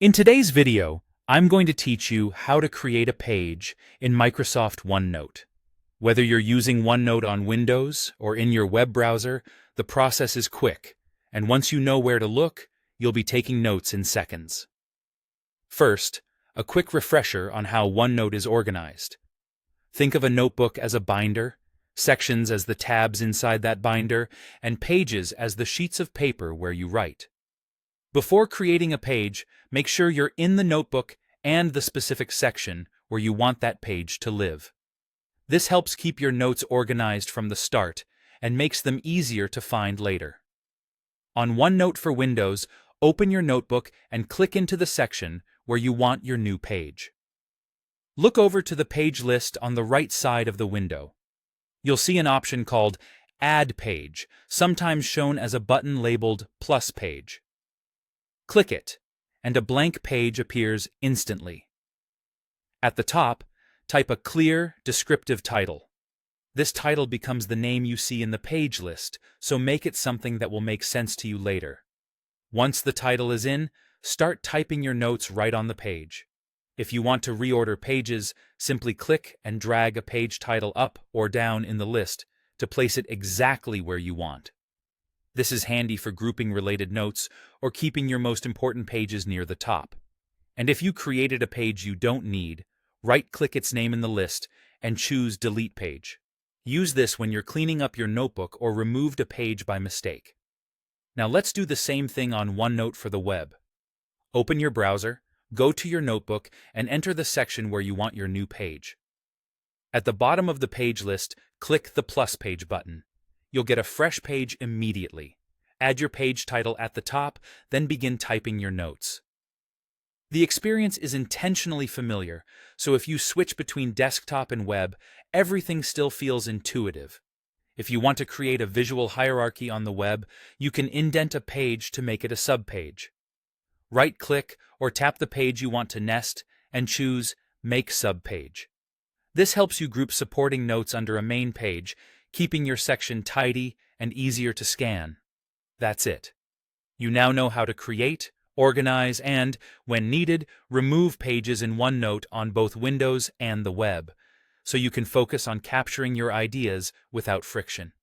In today's video, I'm going to teach you how to create a page in Microsoft OneNote. Whether you're using OneNote on Windows or in your web browser, the process is quick, and once you know where to look, you'll be taking notes in seconds. First, a quick refresher on how OneNote is organized. Think of a notebook as a binder, sections as the tabs inside that binder, and pages as the sheets of paper where you write. Before creating a page, make sure you're in the notebook and the specific section where you want that page to live. This helps keep your notes organized from the start and makes them easier to find later. On OneNote for Windows, open your notebook and click into the section where you want your new page. Look over to the page list on the right side of the window. You'll see an option called Add Page, sometimes shown as a button labeled Plus Page. Click it, and a blank page appears instantly. At the top, type a clear, descriptive title. This title becomes the name you see in the page list, so make it something that will make sense to you later. Once the title is in, start typing your notes right on the page. If you want to reorder pages, simply click and drag a page title up or down in the list to place it exactly where you want. This is handy for grouping related notes or keeping your most important pages near the top. And if you created a page you don't need, right-click its name in the list and choose Delete Page. Use this when you're cleaning up your notebook or removed a page by mistake. Now let's do the same thing on OneNote for the web. Open your browser, go to your notebook, and enter the section where you want your new page. At the bottom of the page list, click the plus page button. You'll get a fresh page immediately. Add your page title at the top, then begin typing your notes. The experience is intentionally familiar, so if you switch between desktop and web, everything still feels intuitive. If you want to create a visual hierarchy on the web, you can indent a page to make it a subpage. Right-click or tap the page you want to nest and choose Make Subpage. This helps you group supporting notes under a main page, keeping your section tidy and easier to scan. That's it. You now know how to create, organize, and, when needed, remove pages in OneNote on both Windows and the web, so you can focus on capturing your ideas without friction.